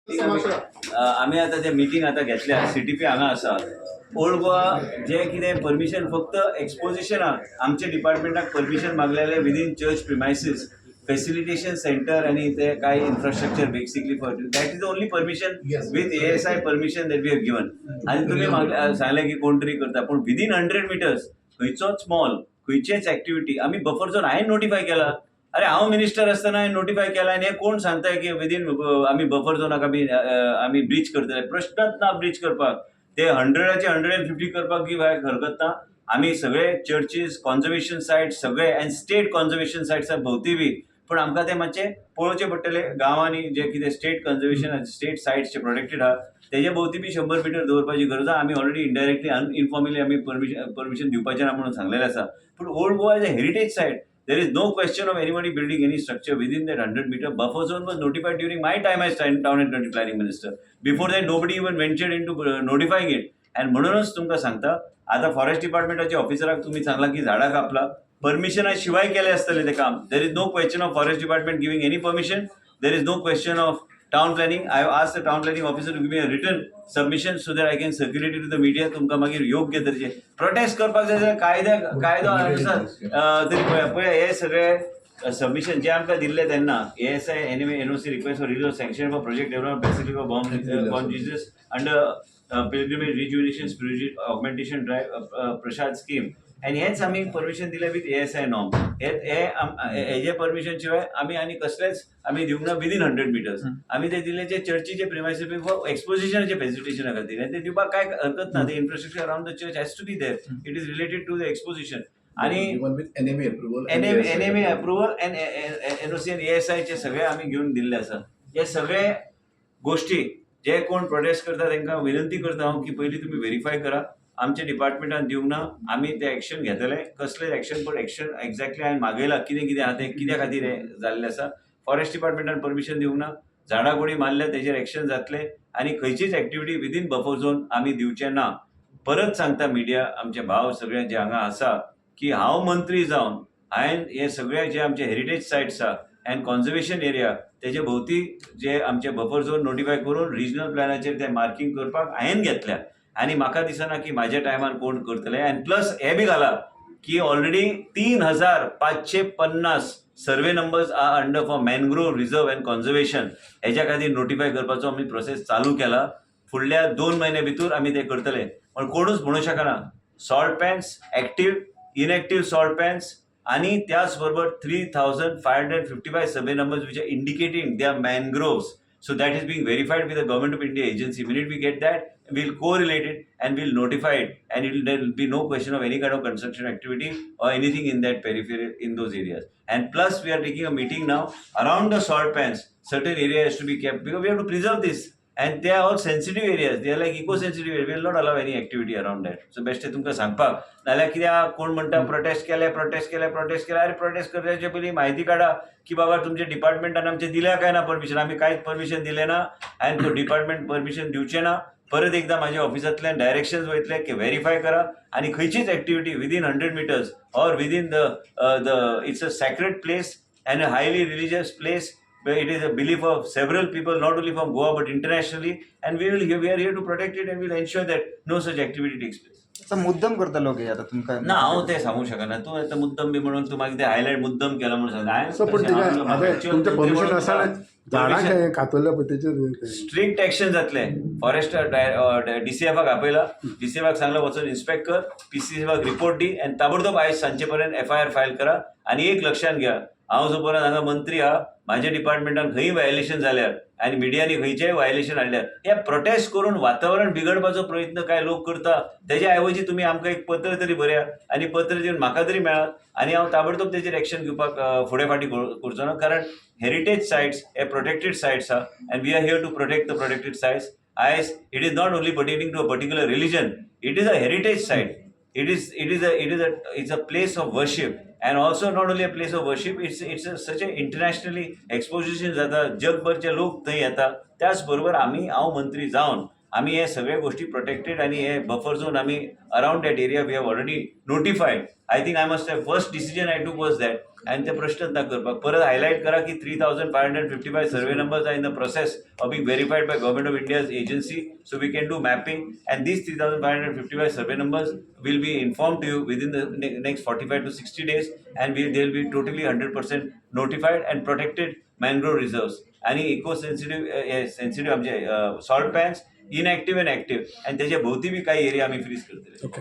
आम्ही आता जे मिटींग आता घेतल्या CTP हांगा आसा ओल्ड गोवा जे कितें परमिशन फक्त एक्सपोजिशन आमच्या डिपार्टमेंटाक परमिशन मागलेले within church premises facilitation centre आणि ते काय infrastructure basically for that is only permission with ASI permission that we have given आणि तुम्ही सांगले की कोण तरी करता पण विदीन 100 मिटर्स खंयचोच मॉल खंयचेच ऍक्टिव्हिटी आम्ही बफर झोन हांवें नोटिफाय केला. अरे हांव मिनिस्टर असताना हांवें नोटिफाय केला आणि हे कोण सांगताय की विदीन आम्ही बफर झोनाक आम्ही ब्रीच करतले. प्रश्नच ना ब्रीच करपाक. ते 100चे 150 करपाक हरकत ना. आम्ही सगळे चर्चीस कॉन्झर्वेशन सायट सगळे अँड स्टेट कॉन्झर्वेशन सायट्स भोवती बी पण आमकां ते मातशें पळोवचे पडटले गांवांनी जे कितें state conservation state sites protected आहा तेजे भोवती बी 100 मिटर दवरपाची गरज आहा. आमी ऑलरेडी इनडायरेक्टली अनइन्फॉर्मली आमी परमिशन दिवपाचें ना म्हणून सांगलेलें आसा. पूण old Goa is a heritage site. There is no question of anybody building any structure within that 100-meter buffer zone was notified during my time as town and country planning minister. Before that, nobody even ventured into notifying it. And म्हणूनच तुमकां सांगता आता forest डिपार्टमेंटाच्या ऑफिसराक तुम्ही सांगला की झाडां कापला परमिशना शिवाय केले असतले ते काम. There is no question of forest department giving any permission. There is no question of town planning. I have asked the town planning officer to give me a written submission so that I can circulate it to the media. तुमकां मागीर योग्य तरेचे prostate करपाक जाय जाल्यार कायदो अनुसार तरी पळय हे सगळे सबमिशन जे आमकां दिल्ले तेन्ना ASI NOC request for release of sanction for project development basically for born Jesus under pilgrimage rejuvenation spiritual augmentation drive Prasad scheme आणि हेच आम्ही परमिशन दिले विथ ASI नॉर्म. हेजे परमिशन शिवाय आम्ही आणि कसलेच आम्ही दिवंक ना विदीन 100 मिटर्स. आम्ही ते दिलेचे चर्चीचे प्रिमायसीस एक्सपोजिशनाचे फॅसिलिटेशन खातीर आणि ते दिवपाक काय हरकत ना. ते infrastructure around the church has to be there. It is related to the exposition आणि NMA अप्रुव्हल अँड NOC आणि ASI चे सगळे आम्ही घेऊन दिल्ले आसा. हे सगळे गोष्टी जे कोण प्रोटेस्ट करता तांकां विनंती करता हांव की पयलीं तुम्ही व्हेरीफाय करा. आमच्या डिपार्टमेंटान दिवंक ना. आम्ही ते ऍक्शन घेतले कसले ऍक्शन पण ऍक्शन एक्झॅक्टली हांवें मागयला कितें कितें आहा तें कित्या खातीर हें जाल्लें आसा. फॉरेस्ट डिपार्टमेंटान परमिशन दिवंक ना. झाडां कोणी मारल्या तेजेर ऍक्शन जातले आणि खंयचीच ऍक्टिव्हिटी विदीन बफर झोन आम्ही दिवचे ना. परत सांगता मिडिया आमचे भाव सगळे जे हांगा आसा की हांव मंत्री जावन हांवें हे सगळे जे आमचे हेरिटेज सायट्स आहा अँड कॉन्झर्वेशन एरिया तेजे भोवती जे आमचे बफर झोन नोटिफाय करून रिजनल प्लॅनाचेर ते मार्किंग करपाक हांवें घेतल्या आणि म्हाका दिसना की माझ्या टायमान कोण करतले. अँड प्लस हे बी घाला की already 3550 survey numbers are under for mangrove reserve and conservation हेच्या खातीर नोटिफाय करपाचो आमी प्रोसेस चालू केला. फुडल्या 2 महिने भितर आमी ते करतले. पण कोणूच म्हणू शकना. Salt pans active inactive salt pans आणि त्याच बरोबर 3555 survey numbers which are indicating they are mangroves. So that is being verified with the Government of India agency. Minute we get that, we'll correlate it and we'll notify it, and there will be no question of any kind of construction activity or anything in that periphery in those areas. And plus, we are taking a meeting now around the salt pans. Certain area has to be kept because we have to preserve this. And they are all sensitive areas. They are like eco-sensitive areas. We will not allow any activity around that. So best आहे तुमकां सांगपाक. नाल्यार कित्याक कोण म्हणटा prostate केले. अरे prostate करण्याच्या पयलीं म्हायती काढा की बाबा तुमच्या डिपार्टमेंटान आमचे दिल्या काय ना परमिशन. आम्ही कांयच परमिशन दिले ना आणि तो डिपार्टमेंट परमिशन दिवचे ना. परत एकदा माझ्या ऑफिसांतल्यान डायरेक्शन्स वयतले की व्हेरीफाय करा आणि खंयचीच activity within 100 metres or within the it's a sacred place and a highly religious place. It is a belief of several people, not only from Goa but internationally, and we are here to protect it and we'll ensure that no such activity takes place. आता मुद्दम करता लोक आता तुमका ना हांव ते सांगू शकना. तू आता मुद्दम बी म्हणून तू मागीर ते हायलाइट मुद्दम केला म्हणून स्ट्रिक्ट ऍक्शन जातले. फॉरेस्ट DCFाक आपयला. DCFाक सांगला वचून इन्स्पेक्ट कर. PCFाक रिपोर्ट दी आणि ताबडतोब आयज सांजे पर्यंत FIR फायल करा. आणि एक लक्षात घ्या हांव जो पर्यंत हांगा मंत्री आहा माझ्या डिपार्टमेंटान खंय वायलेशन जाल्यार आणि मिडियानी खंयचेय वायलेशन हाडल्यार हे प्रोटेस्ट करून वातावरण बिगडपाचो प्रयत्न काय लोक करता. तेज्या ऐवजी तुम्ही आमकां एक पत्र तरी बऱ्या आणि पत्र दिवन म्हाका तरी मेळात आणि हांव ताबडतोब तेजेर एक्शन घेवपाक फुडें फाटी करचो ना. कारण हेरिटेज सायट्स हे प्रोटेक्टेड सायट्स आहा and we are here to protect the protected sites. As it is not only pertaining to a particular religion. It is a heritage site. It's a place of worship, and also not only a place of worship. Such a internationally exposition जाता. जगभरचे लोक थंय येता. त्याच बरोबर हांव मंत्री जावन आम्ही हे सगळे गोष्टी प्रोटेक्टेड आणि हे बफर झोन आम्ही around that area we have already notified. I think I must have first decision I took was that. आणि ते प्रश्नच ना करपाक परत हायलाईट करा की 3,555 survey numbers are in the process of being verified by government of India's agency, so we can do mapping and these 3,555 survey numbers will be informed to you within the next 45 to 60 days, and they'll be totally 100% notified and protected mangrove reserves. आणि eco sensitive आमचे salt pens इनएक्टिव्ह and active आणि त्याच्या भोवती बी काही area आम्ही fridge करतले. Okay.